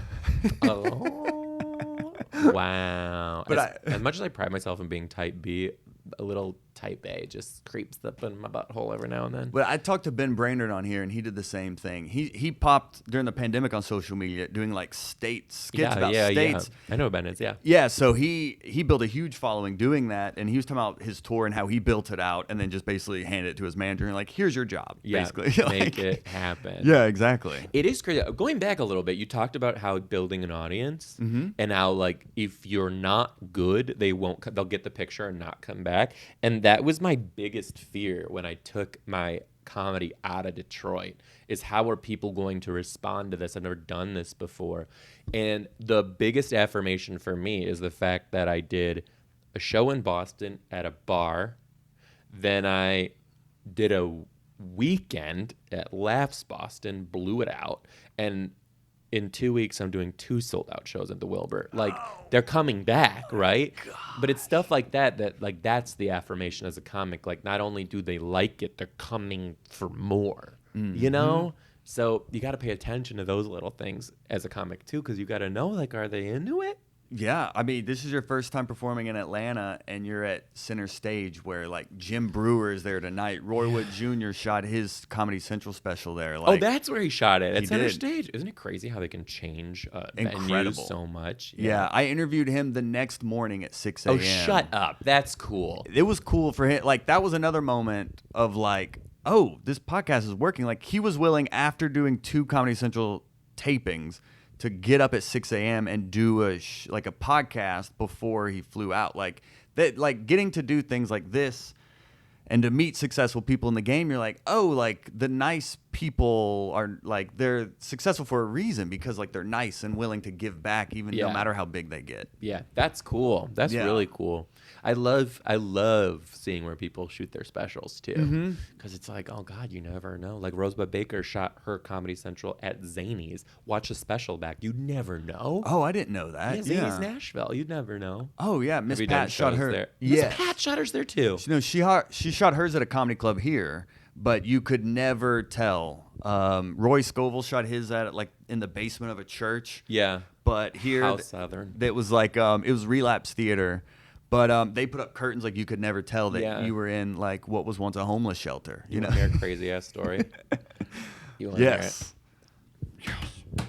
Wow. But as much as I pride myself in being type B, a little type A just creeps up in my butthole every now and then. But I talked to Ben Brainerd on here, and he did the same thing. He popped during the pandemic on social media doing like skits about states. I know who Ben is, yeah. Yeah, so he built a huge following doing that, and he was talking about his tour and how he built it out, and then just basically handed it to his manager and like, here's your job, basically. Make it happen. Yeah, exactly. It is crazy. Going back a little bit, you talked about how building an audience and how like if you're not good, they'll get the picture and not come back. And that was my biggest fear when I took my comedy out of Detroit, is how are people going to respond to this? I've never done this before. And the biggest affirmation for me is the fact that I did a show in Boston at a bar. Then I did a weekend at Laughs Boston, blew it out. And in 2 weeks, I'm doing 2 sold-out shows at the Wilbur. Like, they're coming back, right? Gosh. But it's stuff like that, like, that's the affirmation as a comic. Like, not only do they like it, they're coming for more, you know? So you got to pay attention to those little things as a comic, too, because you got to know, like, are they into it? Yeah, I mean, this is your first time performing in Atlanta, and you're at center stage where like Jim Brewer is there tonight. Roy Wood Jr. shot his Comedy Central special there. Like, that's where he shot it, at he center did. stage. Isn't it crazy how they can change Incredible. venues so much? Yeah, I interviewed him the next morning at 6 a.m. Oh, shut up. That's cool. It was cool for him. Like, that was another moment of like, oh, this podcast is working. Like, he was willing, after doing 2 Comedy Central tapings, to get up at 6 a.m. and do a podcast before he flew out. Like that, like getting to do things like this and to meet successful people in the game. You're like, oh, like the nice people are like, they're successful for a reason because like they're nice and willing to give back even no matter how big they get. Yeah, that's cool. That's really cool. I love seeing where people shoot their specials too, because it's like, oh God, you never know. Like Rosebud Baker shot her Comedy Central at Zany's. Watch a special back. You never know. Oh, I didn't know that. Yeah, Zany's Nashville. You'd never know. Oh yeah, Miss Pat shot her there. Yeah, Miss Pat shot hers there too. No, she shot hers at a comedy club here, but you could never tell. Roy Scovel shot his at like in the basement of a church. Yeah, but here how southern. That was like it was Relapse Theater. But they put up curtains like you could never tell that you were in like what was once a homeless shelter. You know, hear a crazy ass story. You want yes. to hear it?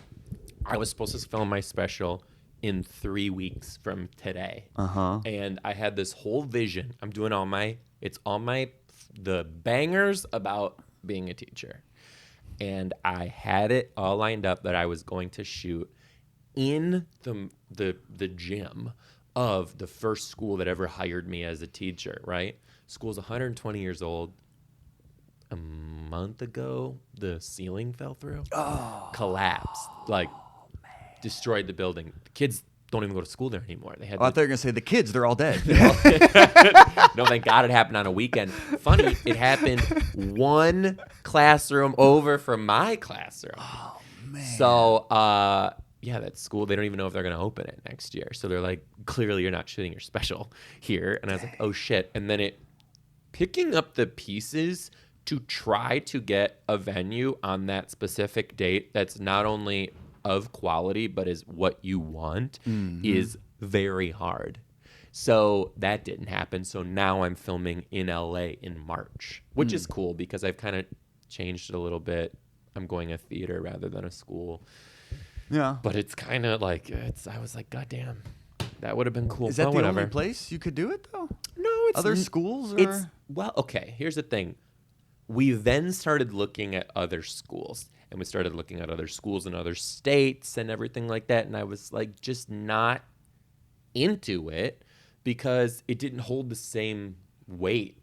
I was supposed to film my special in 3 weeks from today, and I had this whole vision. I'm doing the bangers about being a teacher, and I had it all lined up that I was going to shoot in the gym of the first school that ever hired me as a teacher, right? School's 120 years old. A month ago, the ceiling fell through. Collapsed. Destroyed the building. The kids don't even go to school there anymore. They had I thought you were going to say the kids, they're all dead. No, thank God it happened on a weekend. Funny, it happened one classroom over from my classroom. Oh, man. So, that school, they don't even know if they're going to open it next year. So they're like, clearly you're not shooting your special here. And I was like, oh shit. And then picking up the pieces to try to get a venue on that specific date that's not only of quality, but is what you want is very hard. So that didn't happen. So now I'm filming in LA in March, which is cool because I've kind of changed it a little bit. I'm going a theater rather than a school. Yeah. But it's kind of like, I was like, God damn, that would have been cool. Is that the only place you could do it, though? No, it's other schools? Or? Okay, here's the thing. We then started looking at other schools, and we started looking at other schools in other states and everything like that. And I was like, just not into it because it didn't hold the same weight.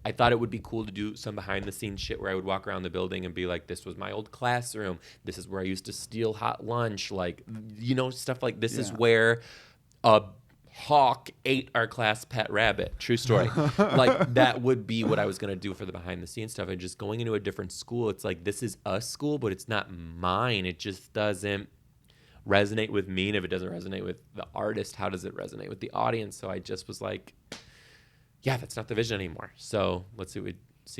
I thought it would be cool to do some behind-the-scenes shit where I would walk around the building and be like, this was my old classroom. This is where I used to steal hot lunch. Like, stuff like this is where a hawk ate our class pet rabbit. True story. Like, that would be what I was going to do for the behind-the-scenes stuff. And just going into a different school, it's like, this is a school, but it's not mine. It just doesn't resonate with me. And if it doesn't resonate with the artist, how does it resonate with the audience? So I just was like, yeah, that's not the vision anymore. So let's see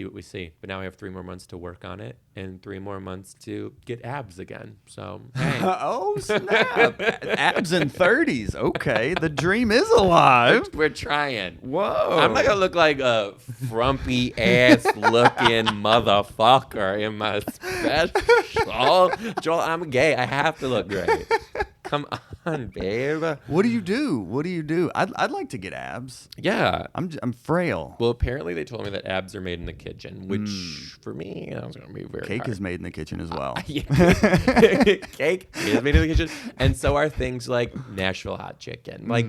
what we see. But now we have 3 more months to work on it and 3 more months to get abs again. So, hey. Oh, snap. Abs in 30s. Okay. The dream is alive. We're trying. Whoa. I'm not going to look like a frumpy ass looking motherfucker in my special. Joel, I'm gay. I have to look great. Come on, babe. What do you do? I'd like to get abs. Yeah. I'm frail. Well, apparently they told me that abs are made in the kitchen, which for me, that was going to be very Cake hard. is made in the kitchen as well. Yeah. Cake is made in the kitchen. And so are things like Nashville hot chicken. Like,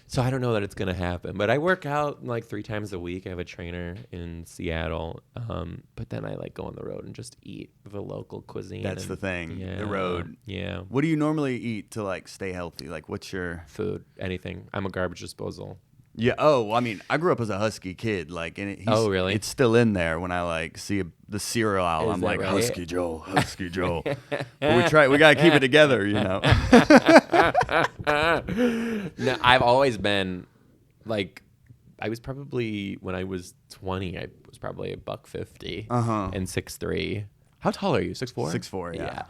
so I don't know that it's going to happen. But I work out like 3 times a week. I have a trainer in Seattle. But then I like go on the road and just eat the local cuisine. That's the thing. Yeah, the road. Yeah. What do you normally eat to like stay healthy? Like what's your food? Anything. I'm a garbage disposal. Yeah. Oh, I mean, I grew up as a Husky kid. Like, and oh, really? It's still in there when I like see the cereal aisle. I'm like, right? Husky Joel, Husky Joel. But we gotta keep it together, No, I've always been like, I was probably when I was 20, I was probably $150 and 6'3". How tall are you? 6'4"? 6'4", yeah.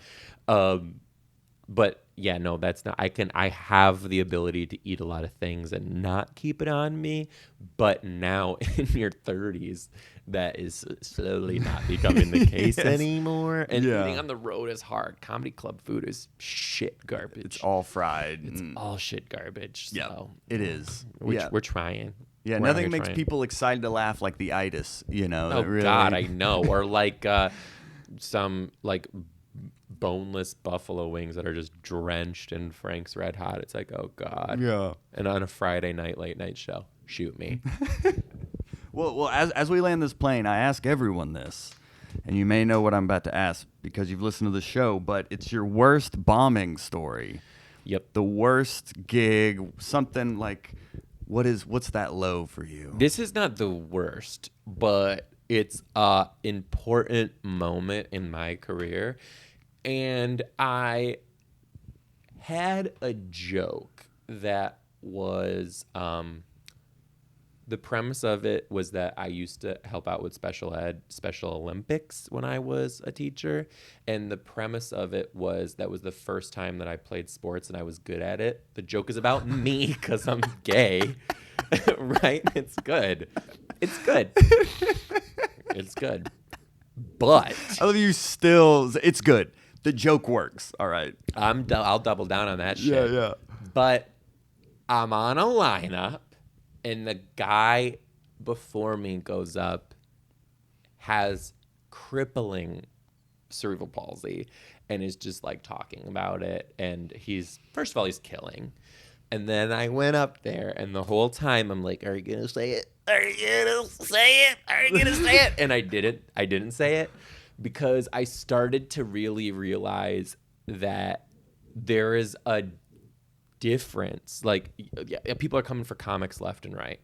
But yeah, no, that's not. I have the ability to eat a lot of things and not keep it on me. But now in your 30s, that is slowly not becoming the case Yes. anymore. And Yeah. eating on the road is hard. Comedy club food is shit garbage. It's all fried. It's all shit garbage. Yeah, So it is. we're trying. Yeah, We're out nothing here makes trying. people excited to laugh like the itis, you know. Oh that really- God, I know. Or like some like boneless buffalo wings that are just drenched in Frank's Red Hot. It's like, oh God. Yeah. And on a Friday night late night show, shoot me. Well, as we land this plane, I ask everyone this, and you may know what I'm about to ask because you've listened to the show, but it's your worst bombing story. Yep. The worst gig, something like, what's that low for you? This is not the worst, but it's a important moment in my career. And I had a joke that was the premise of it was that I used to help out with Special Olympics when I was a teacher. And the premise of it was that was the first time that I played sports and I was good at it. The joke is about me because I'm gay. Right? It's good. It's good. It's good. But I love you still. It's good. The joke works. All right. I'll double down on that shit. Yeah. But I'm on a lineup, and the guy before me goes up, has crippling cerebral palsy, and is just like talking about it. And first of all, he's killing. And then I went up there, and the whole time I'm like, "Are you gonna say it? Are you gonna say it? Are you gonna say it?" And I didn't say it because I started to really realize that there is a difference. Like, yeah, people are coming for comics left and right.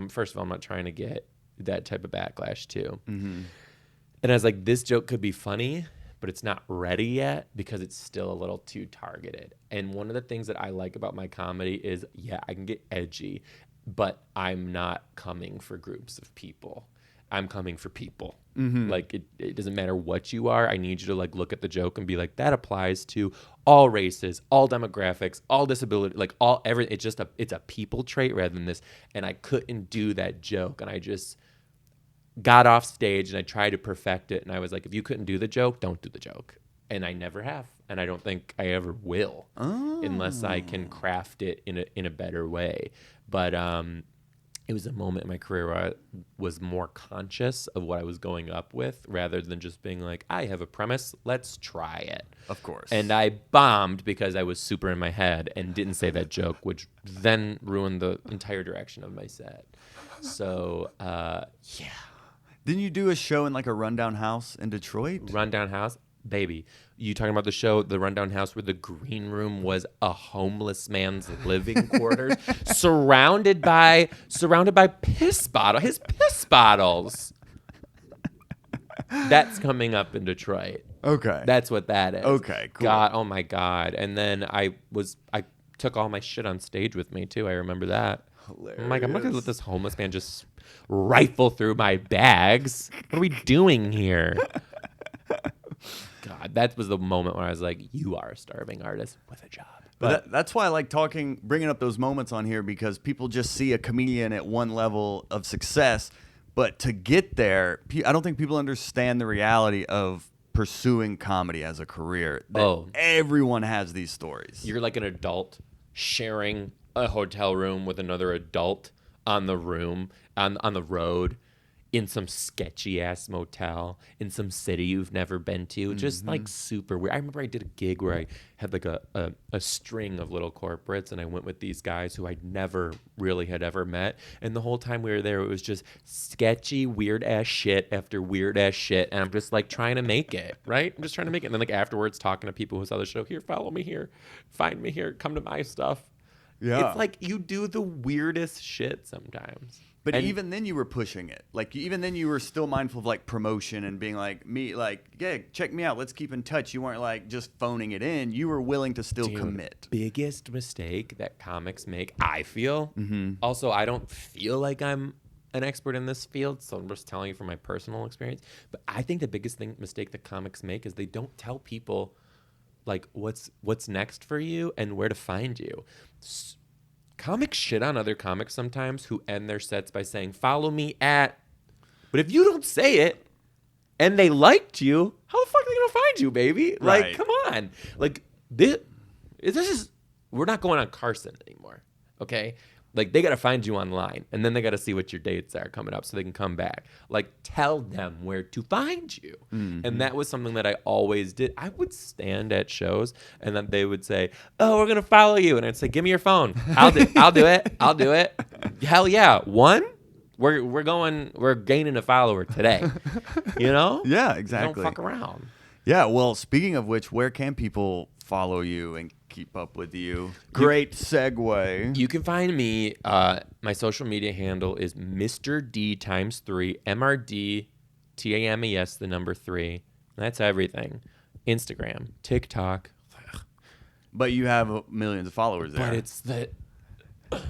First of all, I'm not trying to get that type of backlash too. Mm-hmm. And I was like, this joke could be funny, but it's not ready yet because it's still a little too targeted. And one of the things that I like about my comedy is, yeah, I can get edgy, but I'm not coming for groups of people. I'm coming for people. Mm-hmm. Like, it doesn't matter what you are. I need you to like look at the joke and be like, that applies to all races, all demographics, all disability, like everything. It's a people trait rather than this. And I couldn't do that joke. And I just got off stage and I tried to perfect it. And I was like, if you couldn't do the joke, don't do the joke. And I never have. And I don't think I ever will unless I can craft it in a better way. But it was a moment in my career where I was more conscious of what I was going up with rather than just being like, I have a premise, let's try it. Of course. And I bombed because I was super in my head and didn't say that joke, which then ruined the entire direction of my set. So, yeah. Didn't you do a show in like a rundown house in Detroit? Rundown house? Baby, you talking about the show, the rundown house where the green room was a homeless man's living quarters, surrounded by his piss bottles. That's coming up in Detroit. Okay. That's what that is. Okay, cool. God, oh my God. And then I took all my shit on stage with me too. I remember that. Hilarious. I'm like, I'm not gonna let this homeless man just rifle through my bags. What are we doing here? God, that was the moment where I was like, you are a starving artist with a job. But that's why I like bringing up those moments on here, because people just see a comedian at one level of success. But to get there, I don't think people understand the reality of pursuing comedy as a career. Everyone has these stories. You're like an adult sharing a hotel room with another adult on the road, in some sketchy ass motel in some city you've never been to, just like super weird. I remember I did a gig where I had like a string of little corporates, and I went with these guys who I'd never really had ever met, and the whole time we were there, it was just sketchy, weird ass shit after weird ass shit, and I'm just like trying to make it, right? I'm just trying to make it, and then like afterwards talking to people who saw the show, here, follow me here, find me here, come to my stuff. Yeah, it's like you do the weirdest shit sometimes. But even then you were pushing it. Like, even then you were still mindful of like promotion and being like, yeah, check me out. Let's keep in touch. You weren't like just phoning it in. You were willing to still commit. Biggest mistake that comics make, I feel. Mm-hmm. Also, I don't feel like I'm an expert in this field, so I'm just telling you from my personal experience. But I think the biggest mistake that comics make is they don't tell people like what's next for you and where to find you. Comics shit on other comics sometimes who end their sets by saying, follow me at. But if you don't say it and they liked you, how the fuck are they going to find you, baby? Like, Right. come on. Like, this is, we're not going on Carson anymore, okay? Like, they got to find you online, and then they got to see what your dates are coming up so they can come back. Like, tell them where to find you. Mm-hmm. And that was something that I always did. I would stand at shows, and then they would say, oh, we're going to follow you. And I'd say, give me your phone. I'll do it. I'll do it. Hell yeah. One, we're gaining a follower today. You know? Yeah, exactly. Don't fuck around. Yeah, well, speaking of which, where can people follow you and keep up with you? Great segue. You can find me. My social media handle is Mr. D times 3, MRD TAMES, 3. That's everything. Instagram, TikTok. But you have millions of followers there. But it's the... Oh,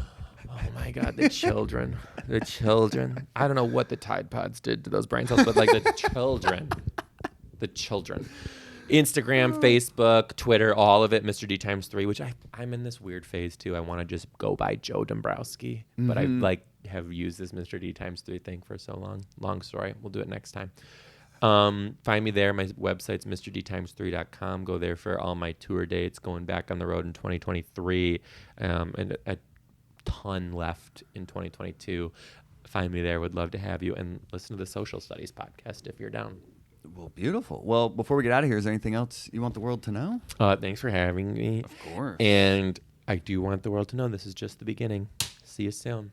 my God, the children. The children. I don't know what the Tide Pods did to those brain cells, but like the children. The children. Instagram, Facebook, Twitter, all of it, Mr. D times 3, which I'm in this weird phase too. I want to just go by Joe Dombrowski, but I like have used this Mr. D times 3 thing for so long. Long story. We'll do it next time. Find me there. My website's mrdtimes3.com. Go there for all my tour dates going back on the road in 2023, and a ton left in 2022. Find me there. Would love to have you, and listen to the Social Studies podcast if you're down. Well, beautiful. Well, before we get out of here, is there anything else you want the world to know? Thanks for having me. Of course. And I do want the world to know this is just the beginning. See you soon.